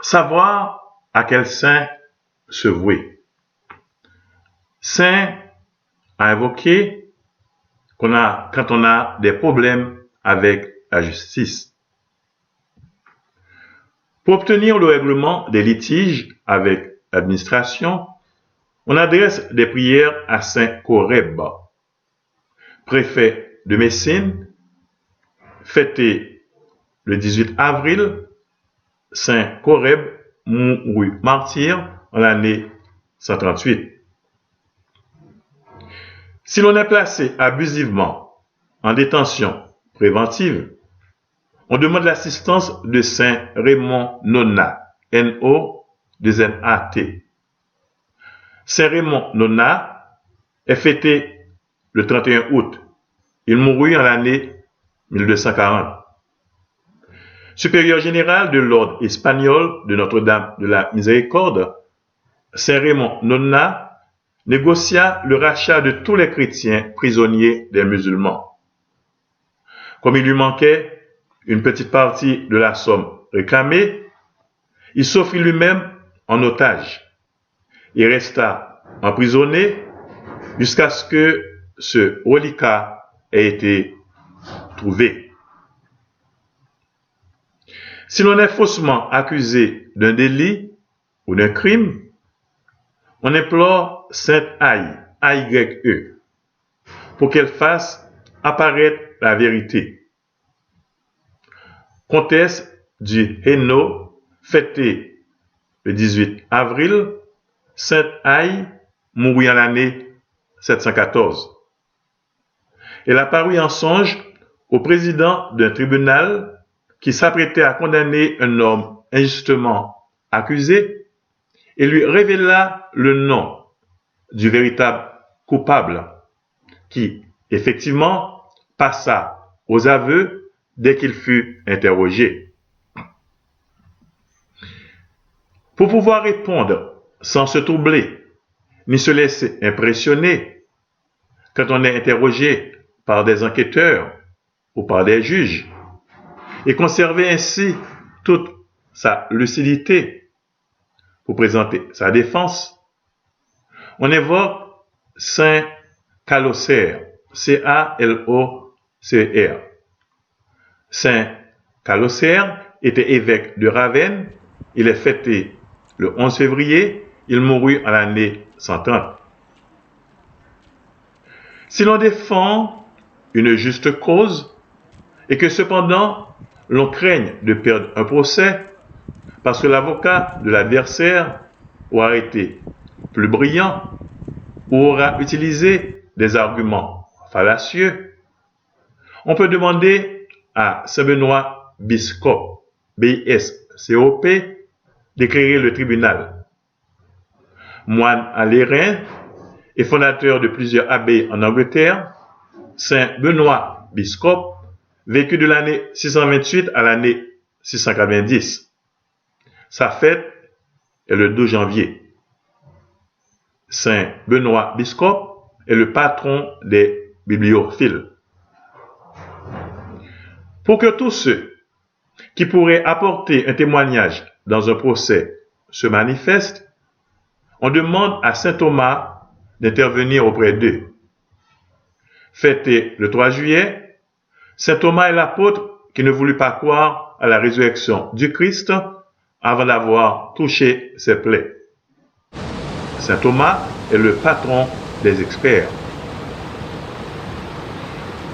Savoir à quel saint se vouer. Saint à invoquer quand on a des problèmes avec la justice. Pour obtenir le règlement des litiges avec l'administration, on adresse des prières à Saint Coreb, préfet de Messine, fêté le 18 avril. Saint Coreb mourut martyr en l'année 138. Si l'on est placé abusivement en détention préventive, on demande l'assistance de Saint Raymond Nonat, N-O-2-N-A-T. Saint Raymond Nonat est fêté le 31 août. Il mourut en l'année 1240. Supérieur général de l'ordre espagnol de Notre-Dame de la Miséricorde, Saint Raymond Nonat négocia le rachat de tous les chrétiens prisonniers des musulmans. Comme il lui manquait une petite partie de la somme réclamée, il s'offrit lui-même en otage et resta emprisonné jusqu'à ce que ce reliquat ait été trouvé. Si l'on est faussement accusé d'un délit ou d'un crime, on implore Sainte Aïe, A-Y-E, pour qu'elle fasse apparaître la vérité. Comtesse du Hainaut, fêtée le 18 avril, Sainte Aïe mourut en l'année 714. Elle apparut en songe au président d'un tribunal qui s'apprêtait à condamner un homme injustement accusé et lui révéla le nom du véritable coupable qui, effectivement, passa aux aveux dès qu'il fut interrogé. Pour pouvoir répondre sans se troubler ni se laisser impressionner quand on est interrogé par des enquêteurs ou par des juges, et conserver ainsi toute sa lucidité pour présenter sa défense, on évoque Saint Calocère, C-A-L-O-C-R. Saint Calocère était évêque de Ravenne. Il est fêté le 11 février. Il mourut en l'année 130. Si l'on défend une juste cause et que cependant l'on craigne de perdre un procès parce que l'avocat de l'adversaire aura été plus brillant ou aura utilisé des arguments fallacieux, on peut demander à Saint Benoît Biscop, B-I-S-C-O-P, d'éclairer le tribunal. Moine à Lérins et fondateur de plusieurs abbayes en Angleterre, Saint Benoît Biscop vécut de l'année 628 à l'année 690. Sa fête est le 2 janvier. Saint Benoît Biscop est le patron des bibliophiles. Pour que tous ceux qui pourraient apporter un témoignage dans un procès se manifestent, on demande à Saint Thomas d'intervenir auprès d'eux. Fêté le 3 juillet, Saint Thomas est l'apôtre qui ne voulut pas croire à la résurrection du Christ avant d'avoir touché ses plaies. Saint Thomas est le patron des experts.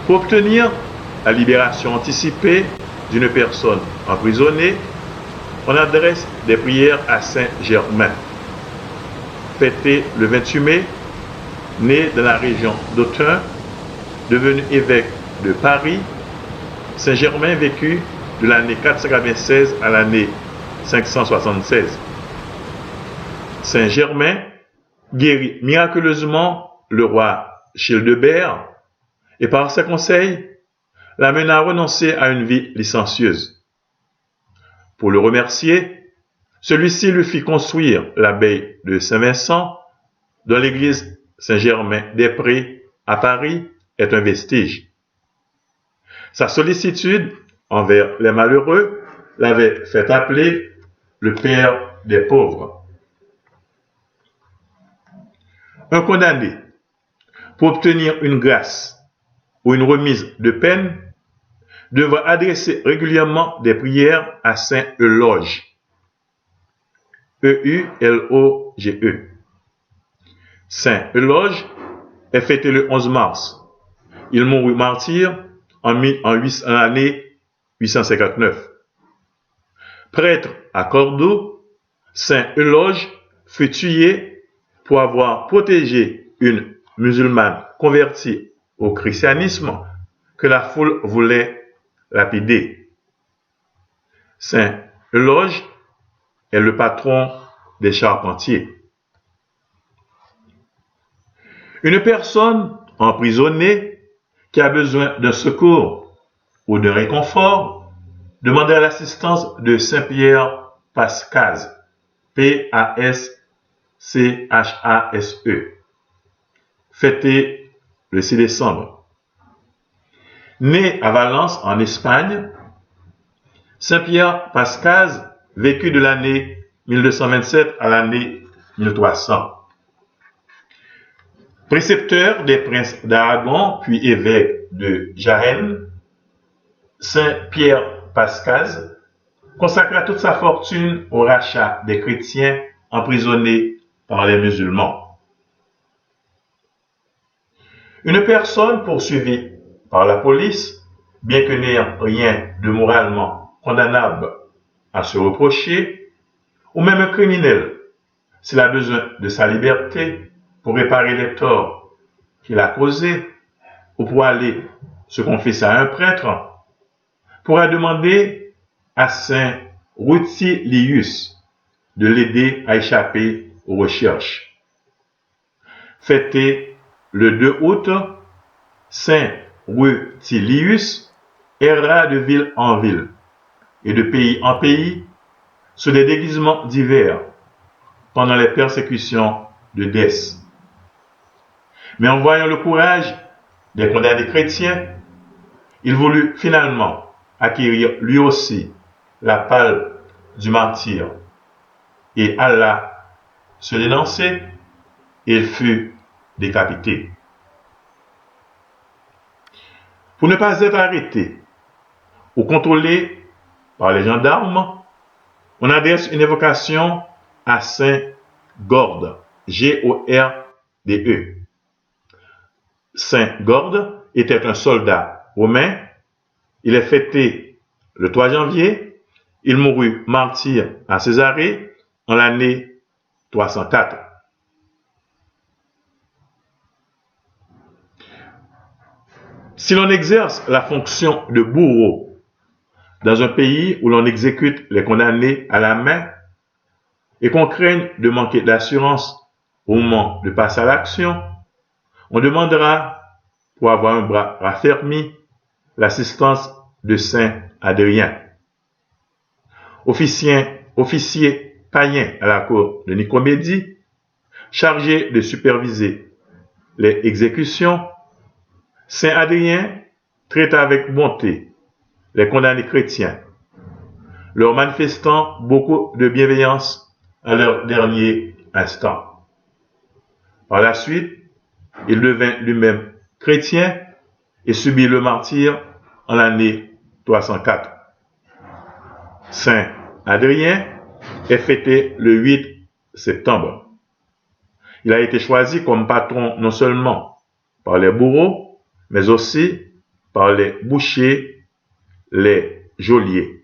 Pour obtenir la libération anticipée d'une personne emprisonnée, on adresse des prières à Saint Germain. Fêté le 28 mai, né dans la région d'Autun, devenu évêque de Paris, Saint Germain vécut de l'année 496 à l'année 576. Saint Germain guérit miraculeusement le roi Childebert et par ses conseils l'amena à renoncer à une vie licencieuse. Pour le remercier, celui-ci lui fit construire l'abbaye de Saint-Vincent, dont l'église Saint-Germain-des-Prés à Paris est un vestige. Sa sollicitude envers les malheureux l'avait fait appeler le père des pauvres. Un condamné, pour obtenir une grâce ou une remise de peine, devra adresser régulièrement des prières à Saint Euloge. E-U-L-O-G-E. Saint Euloge est fêté le 11 mars. Il mourut martyr en l'année 859. Prêtre à Cordoue, Saint Euloge fut tué pour avoir protégé une musulmane convertie au christianisme que la foule voulait lapider. Saint Euloge est le patron des charpentiers. Une personne emprisonnée qui a besoin d'un secours ou de réconfort demande l'assistance de Saint Pierre Pascase, P-A-S-C-H-A-S-E, fêté le 6 décembre. Né à Valence, en Espagne, Saint Pierre Pascase vécut de l'année 1227 à l'année 1300. Précepteur des princes d'Aragon, puis évêque de Jaén, Saint Pierre Pascase consacra toute sa fortune au rachat des chrétiens emprisonnés par les musulmans. Une personne poursuivie par la police, bien que n'ayant rien de moralement condamnable à se reprocher, ou même un criminel, s'il a besoin de sa liberté pour réparer les torts qu'il a causés, ou pour aller se confesser à un prêtre, pourra demander à Saint Rutilius de l'aider à échapper aux recherches. Fêté le 2 août, Saint Rutilius erra de ville en ville et de pays en pays sous des déguisements divers pendant les persécutions de Dès. Mais en voyant le courage des condamnés chrétiens, il voulut finalement acquérir lui aussi la palme du martyr et alla se dénoncer et il fut décapité. Pour ne pas être arrêté ou contrôlé par les gendarmes, on adresse une évocation à Saint Gorde, G-O-R-D-E. Saint Gorde était un soldat romain. Il est fêté le 3 janvier. Il mourut martyr à Césarée en l'année 304. Si l'on exerce la fonction de bourreau dans un pays où l'on exécute les condamnés à la main et qu'on craigne de manquer d'assurance au moment de passer à l'action, on demandera, pour avoir un bras raffermi, l'assistance de Saint Adrien. Officier païen à la cour de Nicomédie, chargé de superviser les exécutions, Saint Adrien traite avec bonté les condamnés chrétiens, leur manifestant beaucoup de bienveillance à leur dernier instant. Par la suite, il devint lui-même chrétien et subit le martyre en l'année 304. Saint Adrien est fêté le 8 septembre. Il a été choisi comme patron non seulement par les bourreaux, mais aussi par les bouchers, les geôliers.